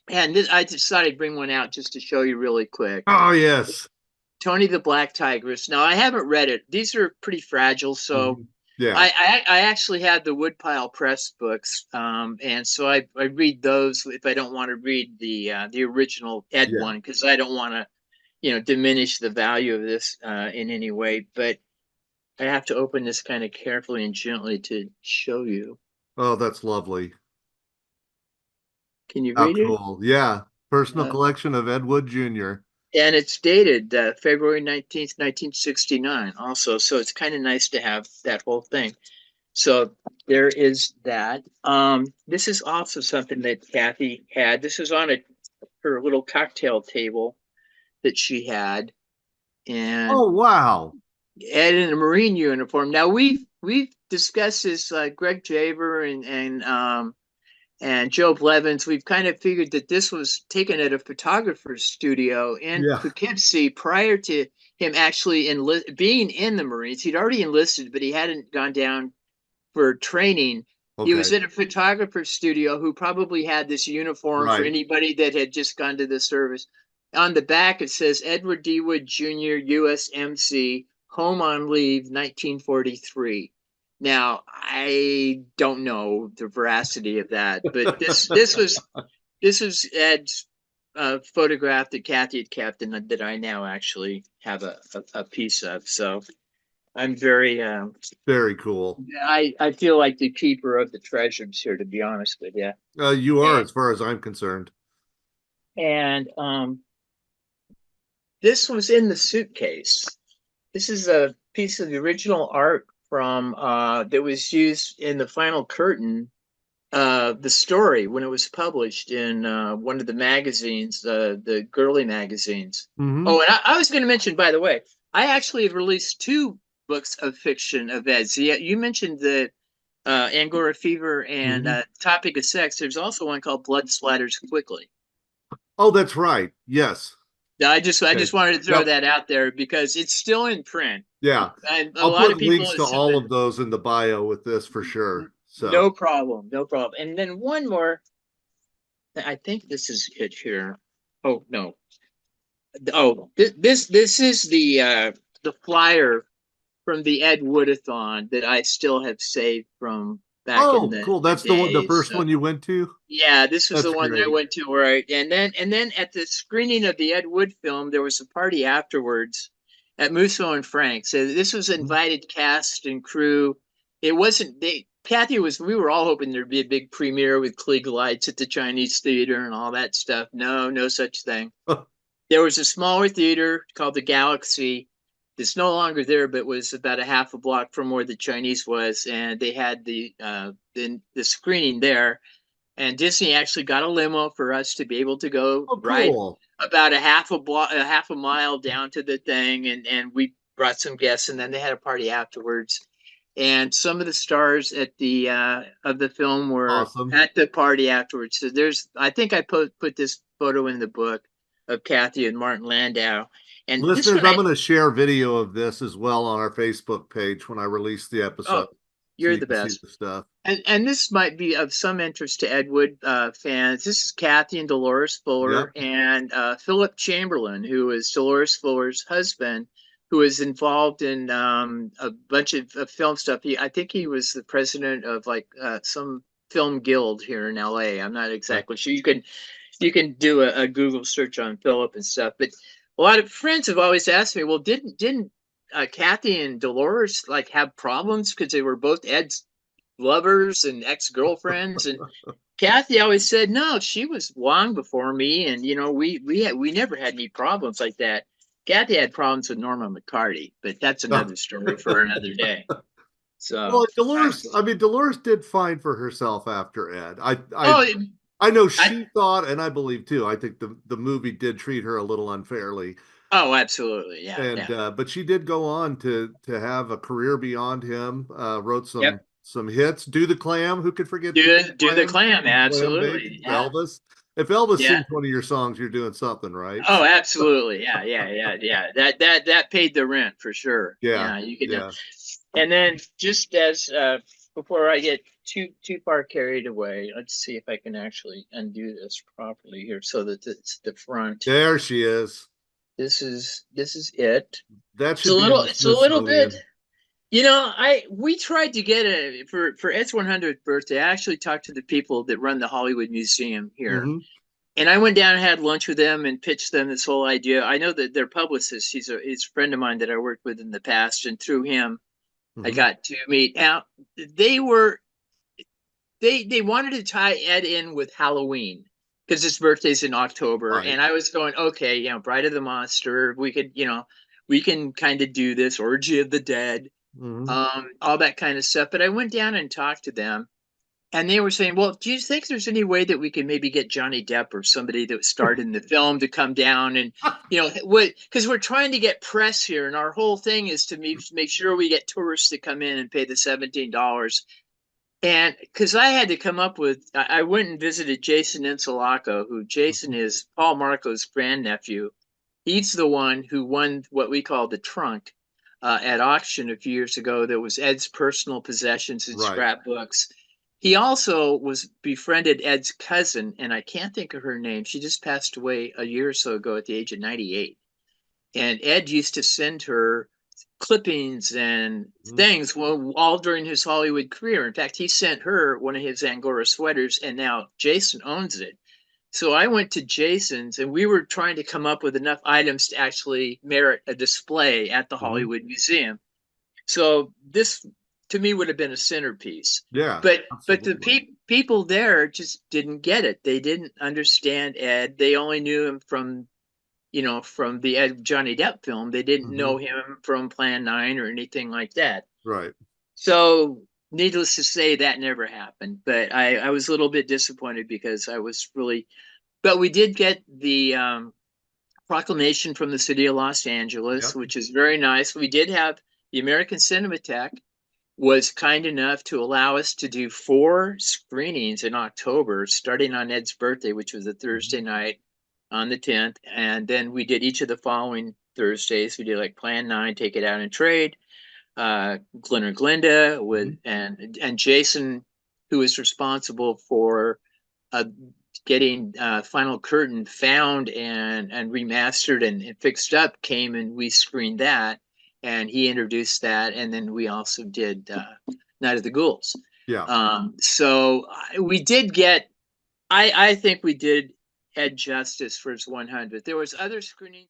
And this, I decided to bring one out just to show you really quick. Oh yes. Tony the Black Tigress. Now I haven't read it. These are pretty fragile, so Mhm. Yeah. I actually had the Woodpile Press books, and so I read those if I don't want to read the original Ed Yeah. one because I don't want to diminish the value of this in any way. But I have to open this kind of carefully and gently to show you. Oh, that's lovely. Can you How read it? cool. Yeah. Personal Uh, collection of Ed Wood Jr. and it's dated February 19th, 1969 also. So it's kind of nice to have that whole thing. So there is that. This is also something that Kathy had. This is on her little cocktail table that she had, and Oh wow. in a Marine uniform. Now we've discussed this, Greg Jaber and Joe Blevins. We've kind of figured that this was taken at a photographer's studio in Yeah. Poughkeepsie prior to him actually being in the Marines. He'd already enlisted, but he hadn't gone down for training. He was Okay. at a photographer's studio who probably had this uniform for Right. anybody that had just gone to the service. On the back, it says Edward D. Wood Jr., USMC, home on leave, 1943. Now, I don't know the veracity of that, but this was Ed's photograph that Kathy had kept and that I now actually have a piece of. So I'm very Very cool. I feel like the keeper of the treasures here, to be honest with you. You are, And as far as I'm concerned. and this was in the suitcase. This is a piece of the original art from that was used in the final curtain, the story when it was published in one of the magazines, the girly magazines. Hmm. Oh, and I was going to mention, by the way, I actually have released two books of fiction of Ed's. Yeah, you mentioned the Angora Fever and Hmm. Topic of Sex. There's also one called Blood Splatters Quickly. Oh, that's right. Yes. I just Okay. wanted to throw Yep. that out there because it's still in print. Yeah. And a I'll lot put of people links to assume all that of those in the bio with this for sure. So, no problem, no problem. And then one more, I think this is it here. Oh no. Oh, this is the flyer from the Ed Woodathon that I still have saved from back in oh, the, cool. the That's the one, the days. first So one you went to. yeah, this was the That's one that I great. went to where and then at the screening of the Ed Wood film, there was a party afterwards at Musso and Frank. So this was invited cast and crew. It wasn't they Kathy was we were all hoping there'd be a big premiere with Klieg lights at the Chinese theater and all that stuff. No, no such thing. There was a smaller theater called the Galaxy. It's no longer there, but was about a half a block from where the Chinese was, and they had the screening there, and Disney actually got a limo for us to be able to go Oh, ride cool. about a half a mile down to the thing, and we brought some guests, and then they had a party afterwards. And some of the stars at the of the film were Awesome. at the party afterwards. So I think I put this photo in the book of Kathy and Martin Landau, and this Listeners, one I'm going to share video of this as well on our Facebook page when I release the oh, episode so you're you the can see best. the stuff. And this might be of some interest to Ed Wood fans. This is Kathy and Dolores Yep. Fuller and Philip Chamberlain, who is Dolores Fuller's husband, who is involved in a bunch of film stuff. I think he was the president of like some film guild here in LA. I'm not exactly sure. You can do a Google search on Philip and stuff. But a lot of friends have always asked me, well, didn't Kathy and Dolores like have problems because they were both Ed's lovers and ex-girlfriends? And Kathy always said, no, she was long before me, and we never had any problems like that. Kathy had problems with Norma McCarty, but that's another story for another day. Well, So, Dolores, I mean, Dolores did fine for herself after Ed. oh, I know I, she thought, and I believe too. I think the movie did treat her a little unfairly, oh, absolutely, yeah, and yeah, but she did go on to have a career beyond him. Wrote yep. some hits. Do the Clam. Who could forget Do the Do the Clam? clam, Clam bake. absolutely, yeah, Elvis. If Elvis yeah. sings one of your songs, you're doing something right. Oh, absolutely, yeah, yeah, yeah, yeah. That paid the rent for sure. Yeah, Yeah, you could. yeah. And then just as before I get too far carried away, let's see if I can actually undo this properly here so that it's the front. There she is. This is it. That It's a should be in little the it's a little bit. Smithsonian. We tried to get it for Ed's 100th birthday. I actually talked to the people that run the Hollywood Museum here. Hmm. And I went down and had lunch with them and pitched them this whole idea. I know that their publicist, he's a friend of mine that I worked with in the past, and through him I Hmm. got to meet. Now they were they wanted to tie Ed in with Halloween because his birthday's in October, Right. and I was going, okay, Bride of the Monster, we can kind of do this, Orgy of the Dead, Hmm. all that kind of stuff. But I went down and talked to them, and they were saying, well, do you think there's any way that we can maybe get Johnny Depp or somebody that starred in the film to come down and, what? Because we're trying to get press here, and our whole thing is to make sure we get tourists to come in and pay the $17. And because I had to come up with, I went and visited Jason Insulaco, who Jason is Paul Marco's grandnephew. He's the one who won what we call the trunk at auction a few years ago. That was Ed's personal possessions and Right. scrapbooks. He also was befriended Ed's cousin, and I can't think of her name. She just passed away a year or so ago at the age of 98. And Ed used to send her clippings and Mhm. things all during his Hollywood career. In fact, he sent her one of his angora sweaters, and now Jason owns it. So I went to Jason's, and we were trying to come up with enough items to actually merit a display at the Mhm. Hollywood Museum. So this, to me, would have been a centerpiece. Yeah, But the absolutely. people there just didn't get it. They didn't understand Ed. They only knew him from the Ed Johnny Depp film. They didn't Hmm. know him from Plan 9 or anything like that. Right. So, needless to say, that never happened. But I was a little bit disappointed because I was really. But we did get the proclamation from the city of Los Angeles, Yep. which is very nice. We did have the American Cinematheque was kind enough to allow us to do 4 screenings in October, starting on Ed's birthday, which was a Mhm. Thursday night on the 10th. And then we did each of the following Thursdays. We did like Plan 9, Take It Out and Trade, Glen or Glinda with Mhm. and Jason, who is responsible for uh, getting Final Curtain found and remastered and fixed up, came and we screened that, and he introduced that, and then we also did Night of the Ghouls. Yeah. So we did get. I think we did Ed justice for his 100th. There was other screenings.